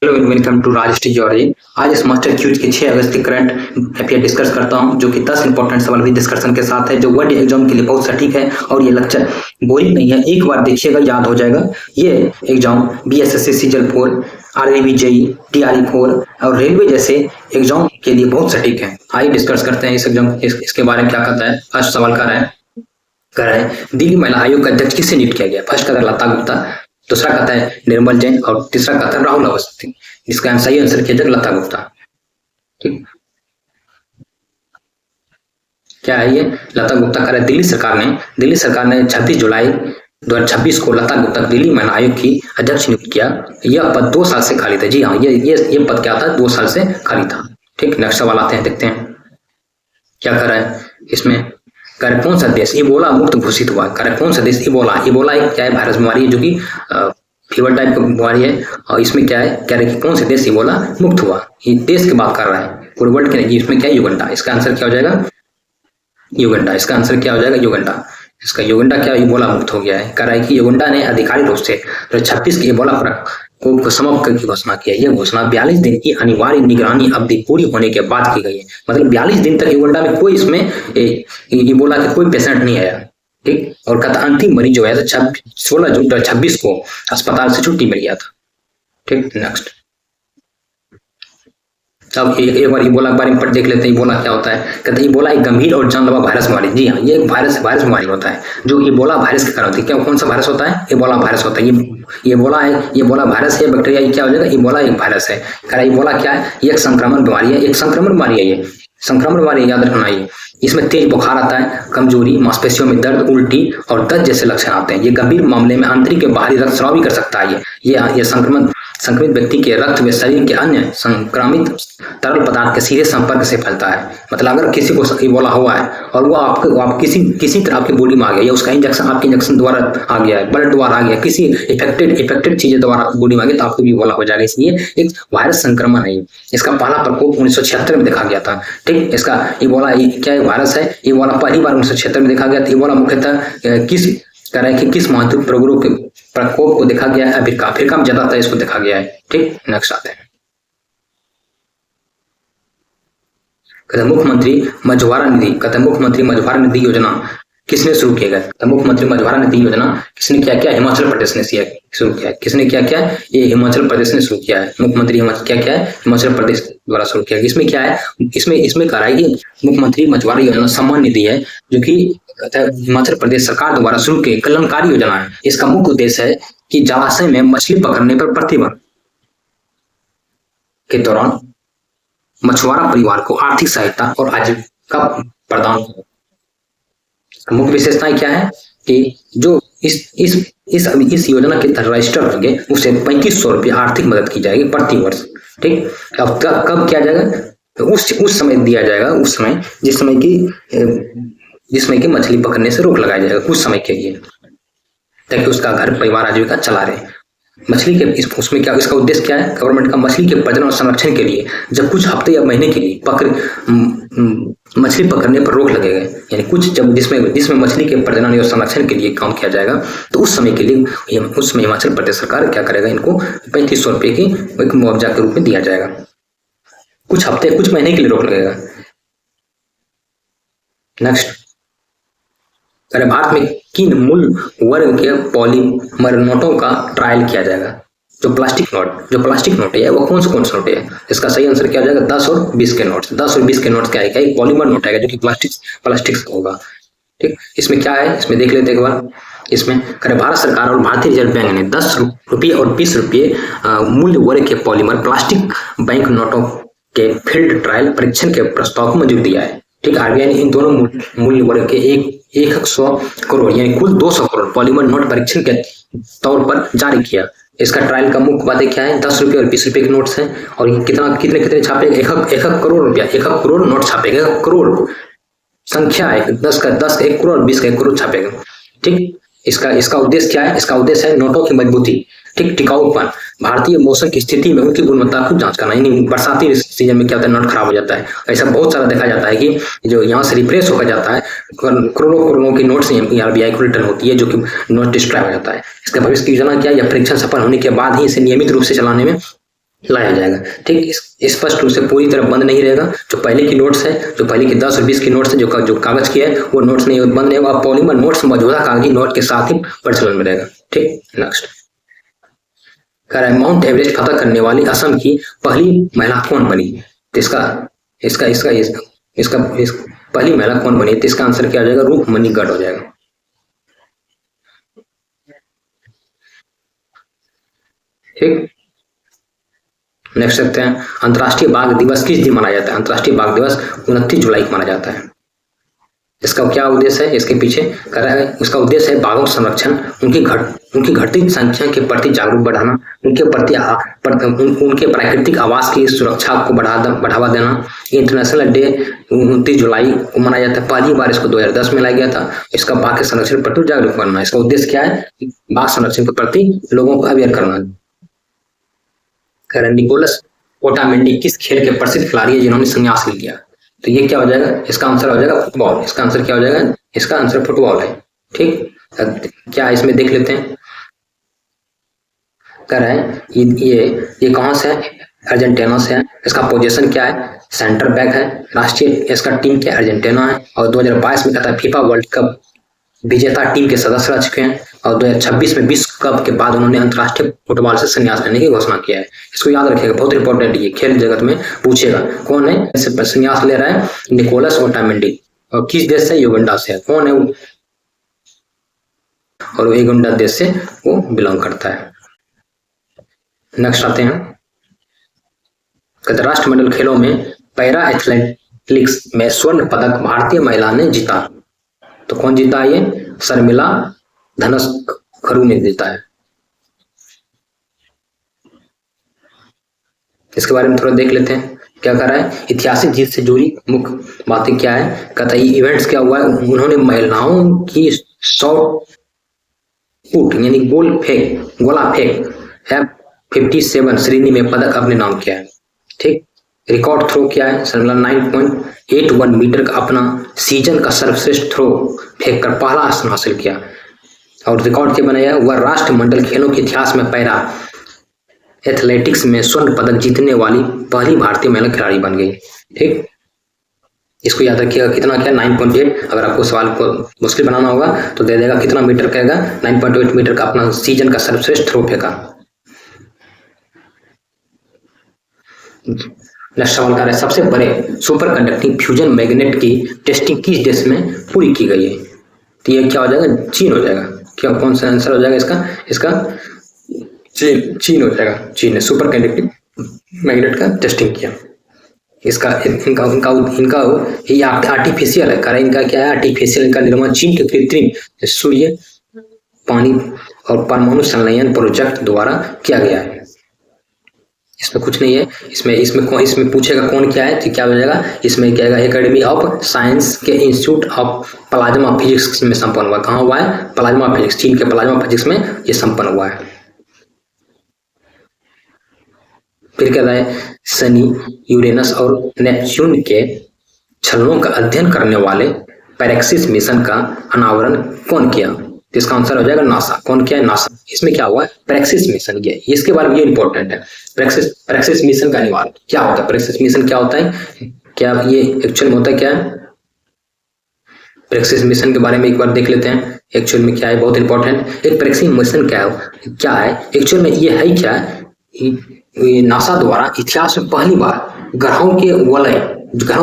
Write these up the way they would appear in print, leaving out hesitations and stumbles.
Hello and welcome to Rajshree जॉर्जी। आज इस मास्टर क्यूज के 6 अगस्त के करंट अफेयर डिस्कस करता हूं, जो कि 10 इंपॉर्टेंट सवाल भी डिस्कशन के साथ है, जो वर्ड एग्जाम के लिए बहुत सटीक है। और ये लेक्चर बोरिंग नहीं है, एक बार देखिएगा याद हो जाएगा। ये exam BSSC सीजल 4, RRB JE, TRE 4 और रेलवे जैसे एग्जाम के लिए बहुत सटीक है। आइए डिस्कस करते हैं इस एग्जाम इसके बारे में क्या कहता है। फर्स्ट सवाल कर रहा है दिल्ली महिला आयोग का अध्यक्ष किसे नियुक्त किया गया। फर्स्ट कहता है लता गुप्ता, दूसरा कहता है निर्मल जैन और तीसरा कहता है राहुल अवस्थी। इसका सही आंसर किया जाएगा लता गुप्ता। ठीक, क्या है ये? लता गुप्ता कह रहा है दिल्ली सरकार ने 26 जुलाई 2026 को लता गुप्ता दिल्ली महिला आयोग की अध्यक्ष नियुक्त किया। यह पद 2 साल से खाली था। जी हाँ, ये पद क्या था? 2 साल से खाली था। ठीक, नेक्स्ट सवाल आते हैं, देखते हैं क्या कर रहा है इसमें। कर कौन सा देश इबोला मुक्त घोषित हुआ? कर कौन सा देश इबोला एक क्या है? वायरस बीमारी है, जो कि फीवर टाइप की बीमारी है। और इसमें क्या है, कह रहे कि कौन से देश इबोला मुक्त हुआ। ये देश की बात कर रहा है, पूरे वर्ल्ड के नहीं। इसमें क्या है? युगंडा। इसका आंसर क्या हो जाएगा? युगंडा। इसका आंसर क्या हो जाएगा? युगंडा। इसका युगंडा क्या इबोला मुक्त हो गया है। कह रहा है कि युगंडा ने आधिकारिक रूप से 2026 के इबोला प्रकोप को समाप्त करने की घोषणा की है। यह घोषणा 42 दिन की अनिवार्य निगरानी अवधि पूरी होने के बाद की गई है। मतलब 42 दिन तक युगंडा में कोई इसमें इबोला के कोई पेशेंट नहीं आया। ठीक, और कहता अंतिम मरीज जो है 16 जून 2026 को अस्पताल से छुट्टी मिल गया था। ठीक, नेक्स्ट। अब एक बार इबोला के बारे में देख लेते हैं। इबोला क्या होता है? कहते हैं इबोला एक गंभीर और जानलेवा वायरस बीमारी। जी हाँ, ये एक वायरस बीमारी होता है, जो इबोला वायरस के कारण होती है। क्या कौन सा वायरस होता है? इबोला वायरस होता है। ये इबोला वायरस है, बैक्टीरिया। ये क्या हो जाएगा? इबोला एक वायरस है। कह रहा है इबोला क्या है? ये एक संक्रमण बीमारी है। एक संक्रमण बीमारी है, ये संक्रमण बीमारी याद रखना। ये इसमें तेज बुखार आता है, कमजोरी, मांसपेशियों में दर्द, उल्टी और दस्त जैसे लक्षण आते हैं। ये गंभीर मामले में आंतरिक या बाहरी रक्तस्राव भी कर सकता है। ये संक्रमित व्यक्ति के रक्त में शरीर के अन्य संक्रमित तरल पदार्थ के सीधे संपर्क से फैलता है। मतलब अगर किसी को इबोला हुआ है और वो आप किसी तरह आपकी बॉडी में आ गया, या उसका इंजेक्शन आपके इंजेक्शन द्वारा आ गया है, ब्लड द्वारा आ गया, किसी इफेक्टेड चीजें द्वारा बॉडी में आ गई, तो आपको भी इबोला हो जाएगा। इसलिए एक वायरस संक्रमण है। इसका पहला प्रकोप 1976 में देखा गया था। ठीक, इसका इबोला क्या वायरस है? इबोला पहली बार 1976 में देखा गया था। इबोला मुख्यतः किस महत्वपूर्ण प्रकोप को देखा गया है? अफ्रीका में ज्यादातर इसको देखा गया है। ठीक, नेक्स्ट आते हैं। मुख्यमंत्री मझवारा निधि योजना किसने शुरू किया गया? मुख्यमंत्री मझवारा निधि योजना किसने क्या हिमाचल प्रदेश ने शुरू किया है। किसने क्या ये हिमाचल प्रदेश ने शुरू किया है। मुख्यमंत्री क्या है? हिमाचल प्रदेश द्वारा शुरू किया गया। इसमें क्या है? इसमें कह रहा है कि मुख्यमंत्री मझवारा योजना सम्मान निधि है, जो कि हिमाचल प्रदेश सरकार द्वारा शुरू की कल्याणकारी योजना है। इसका मुख्य उद्देश्य है कि जलाशय में मछली पकड़ने पर प्रतिवर्ष के दौरान मछुआरा परिवार को आर्थिक सहायता और आजीविका प्रदान करें। मुख्य विशेषताएं क्या है कि जो इस योजना के तहत रजिस्टर होंगे, उसे 3500 रुपये आर्थिक मदद की जाएगी प्रति वर्ष। ठीक, अब कब किया जाएगा? तो उस समय दिया जाएगा, उस समय जिसमें कि मछली पकड़ने से रोक लगाया जाएगा कुछ समय के लिए, ताकि उसका घर परिवार आजीविका चला रहे। मछली के उसमें क्या, इसका उद्देश्य क्या है? गवर्नमेंट का मछली के प्रजनन और संरक्षण के लिए जब कुछ हफ्ते या महीने के लिए मछली पकड़ने पर रोक लगेगा, यानी कुछ जब जिसमें मछली के प्रजनन और संरक्षण के लिए काम किया जाएगा, तो उस समय के लिए उसमें हिमाचल प्रदेश सरकार क्या करेगा? इनको 3500 रुपये की एक मुआवजा के रूप में दिया जाएगा। कुछ हफ्ते कुछ महीने के लिए रोक लगेगा। नेक्स्ट, अरे भारत में किन मूल वर्ग के पॉलीमर नोटों का ट्रायल किया जाएगा? जो प्लास्टिक नोट है वो कौन से नोट है? इसका सही आंसर क्या हो जाएगा? 10 और 20 के नोट्स। 10 और 20 के नोट्स क्या है? एक पॉलीमर नोट है, जो कि प्लास्टिक होगा। ठीक, इसमें क्या है? इसमें देख लेते एक बार। इसमें भारत सरकार और भारतीय रिजर्व बैंक ने 10 रुपये और 20 रुपये मूल्य वर्ग के पॉलीमर प्लास्टिक बैंक नोटों के फील्ड ट्रायल परीक्षण के प्रस्ताव को मंजूरी दिया है। ठीक, आरबीआई ने इन दोनों मूल्य वर्ग के 100 करोड़ यानी कुल 200 करोड़ पॉलीमर नोट परीक्षण के तौर पर जारी किया। इसका ट्रायल का मुख्य बातें क्या है? 10 रुपये और 20 रुपये के नोट्स हैं, और ये कितने छापेगा? 1 करोड़ रुपया, 1 करोड़ नोट छापेगा। 1 करोड़ संख्या है, 10 का 1 करोड़, 20 का 1 करोड़ छापेगा। ठीक, इसका उद्देश्य क्या है? इसका उद्देश्य है नोटों की मजबूती, ठीक, टिकाऊपन, भारतीय मौसम की स्थिति में उनकी गुणवत्ता को जांच करना। यानी बरसाती सीजन में क्या होता है? नोट खराब हो जाता है। ऐसा बहुत सारा देखा जाता है कि जो यहाँ से रिप्लेस होकर जाता है, करोड़ों की नोट्स आरबीआई को रिटर्न होती है, जो कि नोट डिस्ट्रॉय हो जाता है। इसका भविष्य की योजना क्या है? या परीक्षण सफल होने के बाद ही इसे नियमित रूप से चलाने में लाया जाएगा। ठीक, स्पष्ट रूप से पूरी तरह बंद नहीं रहेगा। जो पहले की नोट्स है, जो पहले की 10 और 20 की नोट्स है, जो कागज की है, वो नोट्स नहीं बंद नहीं होगा। पॉलीमर नोट्स मौजूदा कागजी नोट के साथ ही प्रचलन में रहेगा। ठीक, नेक्स्ट कह रहा है माउंट एवरेस्ट फतह करने वाली असम की पहली महिला कौन बनी? तो इसका इसका इसका इसका, इसका इस पहली महिला कौन बनी? तो इसका आंसर क्या हो जाएगा? रूपमणि गढ़ हो जाएगा। ठीक, नेक्स्ट देखते हैं अंतर्राष्ट्रीय बाघ दिवस किस दिन मनाया जाता है? अंतर्राष्ट्रीय बाघ दिवस 29 जुलाई को माना जाता है। इसका क्या उद्देश्य है? इसके पीछे कर रहा है, उसका उद्देश्य है बाघों का संरक्षण, उनकी घटती संख्या के प्रति जागरूक बढ़ाना, उनके प्राकृतिक आवास की सुरक्षा को बढ़ावा देना। इंटरनेशनल डे 29 जुलाई को मनाया जाता है। पहली बार इसको 2010 में लाया गया था। इसका बाघ के संरक्षण के प्रति जागरूक करना। इसका उद्देश्य क्या है? बाघ संरक्षण के प्रति लोगों को अवेयर करना। निकोलस ओटामेंडी किस खेल के प्रसिद्ध खिलाड़ी है जिन्होंने संन्यास ले लिया? तो ये क्या हो जाएगा? इसका आंसर हो जाएगा फुटबॉल। इसका आंसर क्या हो जाएगा? इसका आंसर फुटबॉल है। ठीक, क्या इसमें देख लेते हैं। कह रहे हैं ये कहां से है? अर्जेंटीना से है। इसका पोजीशन क्या है? सेंटर बैक है। राष्ट्रीय इसका टीम क्या? अर्जेंटीना है। और 2022 में कहता है फीफा वर्ल्ड कप विजेता टीम के सदस्य रह चुके हैं। और 2026 में विश्व कप के बाद उन्होंने अंतर्राष्ट्रीय फुटबॉल से संन्यास लेने की घोषणा किया है। इसको याद रखिएगा, बहुत इंपॉर्टेंट ये खेल जगत में पूछेगा। कौन है इससे संन्यास ले रहा है? Nicolas Otamendi. और किस देश से? युगांडा से। कौन है वो? और वो युगांडा देश से वो बिलोंग करता है। नेक्स्ट आते हैं, राष्ट्रमंडल खेलों में पैरा एथलेटिक्स में स्वर्ण पदक भारतीय महिला ने जीता। तो कौन जीता? ये शर्मिला धनसखरू ने जीता है। इसके बारे में थोड़ा देख लेते हैं क्या कर रहा है। ऐतिहासिक जीत से जुड़ी मुख्य बातें क्या है? कहता है इवेंट्स क्या हुआ है। उन्होंने महिलाओं की शॉट पुट यानी गोला फेंक F57 श्रेणी में पदक अपने नाम किया है। ठीक, रिकॉर्ड थ्रो क्या है? शर्मिला 9.81 मीटर का अपना सीजन का सर्वश्रेष्ठ थ्रो फेंककर पहला स्थान हासिल किया। और रिकॉर्ड क्या बनाया? वह राष्ट्रमंडल खेलों के इतिहास में पैरा एथलेटिक्स में स्वर्ण पदक जीतने वाली पहली भारतीय महिला खिलाड़ी बन गई। ठीक, इसको याद रखिएगा। कितना क्या? 9.8। अगर आपको सवाल को मुश्किल बनाना होगा तो दे देगा कितना मीटर कहेगा? 9.8 मीटर का अपना सीजन का सर्वश्रेष्ठ थ्रो फेंका। नेक्स्ट सवाल कर रहा है सबसे बड़े सुपर कंडक्टिंग फ्यूजन मैग्नेट की टेस्टिंग किस देश में पूरी की गई है? तो ये क्या हो जाएगा? चीन हो जाएगा। क्या कौन सा आंसर हो जाएगा इसका? चीन हो जाएगा। चीन ने सुपर कंडक्टिंग मैग्नेट का टेस्टिंग किया। इसका इनका ये आर्टिफिशियल है। कारण इनका क्या है? आर्टिफिशियल इनका निर्माण चीन के कृत्रिम सूर्य पानी और परमाणु संलयन प्रोजेक्ट द्वारा किया गया है। इसमें कुछ नहीं है। इसमें पूछेगा कौन क्या है तो क्या हो जाएगा? इसमें क्या है? एकेडमी ऑफ साइंस के इंस्टीट्यूट ऑफ प्लाज्मा फिजिक्स में संपन्न हुआ। कहाँ हुआ है? Plasma physics. चीन के प्लाज्मा फिजिक्स में ये संपन्न हुआ है। फिर क्या है? शनि, यूरेनस और नेपच्यून के छलनों का अध्ययन करने वाले पैरेक्सिस मिशन का अनावरण कौन किया? तो इसका आंसर हो जाएगा नासा। कौन किया है? नासा। इसमें क्या हुआ है? पैरेक्सिस मिशन किया। इसके बारे में ये इंपॉर्टेंट है। पैरेक्सिस मिशन का निवारण क्या होता है? पैरेक्सिस मिशन क्या होता है? क्या ये एक्चुअल में होता है क्या है? पैरेक्सिस मिशन के बारे में एक बार देख लेते हैं एक्चुअल में क्या है। बहुत इंपॉर्टेंट। एक पैरेक्सिस मिशन क्या है एक्चुअल में? ये है क्या? ये नासा द्वारा इतिहास में पहली बार ग्रहों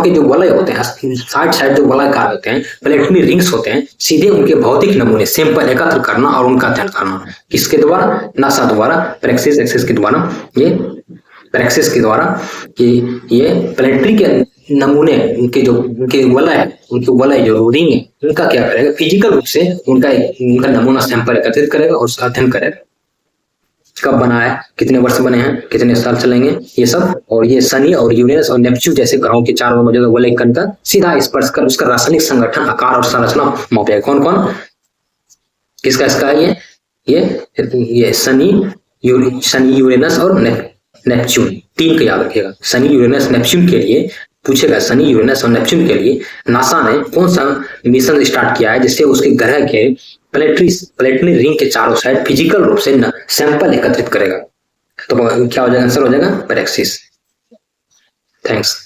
के जो वलय होते हैं, साइड जो वलयकार होते हैं, प्लेटनी रिंग्स होते हैं, सीधे उनके भौतिक नमूने सैंपल एकत्र करना और उनका अध्ययन करना। किसके द्वारा? नासा द्वारा। पैरेक्सिस के द्वारा ये प्लेटनी के नमूने उनके वलय जो रिंग है उनका क्या करेगा? फिजिकल रूप से उनका नमूना सैंपल एकत्रित करेगा और उसका अध्ययन करेगा। कब बना है? कितने वर्ष बने हैं? कितने साल चलेंगे? ये सब। और ये शनि और यूरेनस और नेपच्यून जैसे ग्रहों के चारों ओर मौजूद वलय कण का सीधा स्पर्श कर उसका रासायनिक संगठन, आकार और संरचना मापेगा। कौन? किसका ये शनि, यूरेनस और नेपच्यून, तीन को याद रखिएगा। शनि, यूरेनस, नेपच्यून के लिए पूछेगा। शनि, यूरेनस और नेपच्यून के लिए नासा ने कौन सा मिशन स्टार्ट किया है जिससे उसके ग्रह के प्लेटनी रिंग के चारों साइड फिजिकल रूप से सैंपल एकत्रित करेगा? तो क्या हो जाएगा, आंसर हो जाएगा पैरेक्सिस। थैंक्स।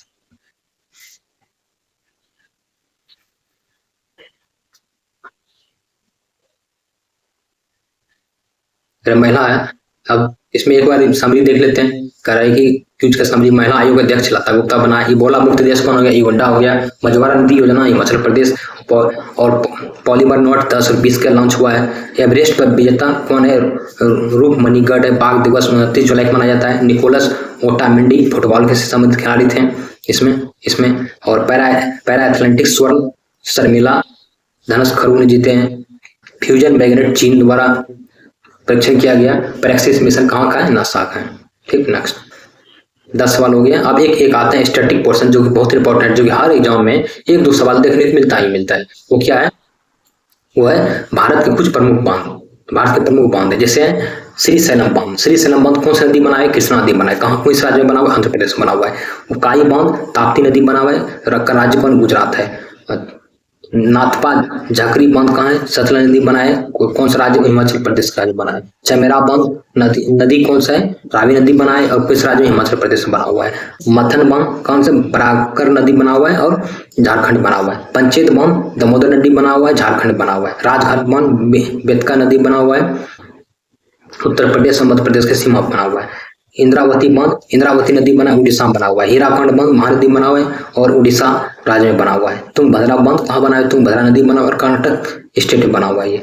अगर महिला है, अब इसमें एक बार समरी देख लेते हैं। कह रहा है कि क्यूज का समरी, महिला आयोग अध्यक्ष लता गुप्ता बना, इबोला मुक्त देश कौन हो गया, युगांडा हो गया। मझवारा नदी योजना हिमाचल प्रदेश। और पॉलीमर नोट 10 और 20 का लॉन्च हुआ है। एवरेस्ट पर विजेता कौन है, रूप मणिगढ़ है। बाघ दिवस 29 जुलाई को मनाया जाता है। निकोलस ओटामेंडी फुटबॉल के संबंधित खिलाड़ी थे इसमें इसमें और पैरा पैरा एथलेटिक्स स्वर्ण शर्मिला धनुष खरू ने जीते हैं। फ्यूजन मैग्नेट चीन द्वारा परीक्षण किया गया। पैरेक्सिस मिशन कहाँ का है, नासा का है। ठीक, नेक्स्ट 10 सवाल हो गया। अब एक एक आते हैं स्टैटिक पोर्शन, जो कि बहुत इंपॉर्टेंट, जो कि हर एग्जाम में एक दो सवाल देखने को मिलता ही मिलता है। वो क्या है, वो है भारत के कुछ प्रमुख बांध। भारत के प्रमुख बांध है, जैसे श्रीशैलम बांध। श्रीशैलम बांध कौन सी नदी बना है, कृष्णा नदी बना है। कहाँ, किस राज्य में बना हुआ, आंध्र प्रदेश में बना हुआ है। वो काई बांध ताप्ती नदी बना हुआ है, राज्य कौन, गुजरात है। नाथपा झाकरी बांध कहाँ है, सतलज नदी बना है, कौन सा राज्य, हिमाचल प्रदेश का राज्य बना है। चमेरा बांध नदी कौन सा है, रावी नदी बना है और किस राज्य में, हिमाचल प्रदेश में बना हुआ है। मथन बांध कौन सा, बराकर नदी बना हुआ है और झारखंड बना हुआ है। पंचेत बांध दामोदर नदी बना हुआ है, झारखंड बना हुआ है। राजघाट बांध बेतका नदी बना हुआ है, उत्तर प्रदेश और मध्य प्रदेश के सीमा बना हुआ है। इंद्रावती बांध, इंद्रावती नदी बना, उड़ीसा में बना हुआ है। हीराखंड बांध महानदी बना हुआ है और उड़ीसा राज्य में बना हुआ है। तुंगभद्रा बांध कहाँ बना है, तुंगभद्रा नदी बना हुआ है और कर्नाटक स्टेट में बना हुआ है। ये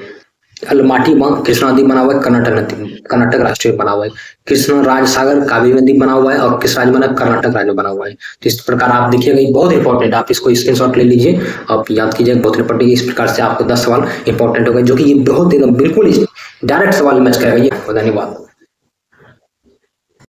अलमाटी बांध कृष्णा नदी बना हुआ है, कर्नाटक नदी, कर्नाटक राष्ट्र में बना हुआ है। कृष्ण राज सागर कावेरी नदी बना हुआ है और किस राज्य बना है, कर्नाटक राज्य में बना हुआ है। तो इस प्रकार आप देखिएगा, ये बहुत इंपॉर्टेंट, आप इसको स्क्रीनशॉट ले लीजिए, आप याद कीजिए, बहुत इंपॉर्टेंट। इस प्रकार से आपको 10 सवाल इंपॉर्टेंट हो गए, जो कि ये बहुत एकदम बिल्कुल डायरेक्ट सवाल मैच करेगा। ये धन्यवाद।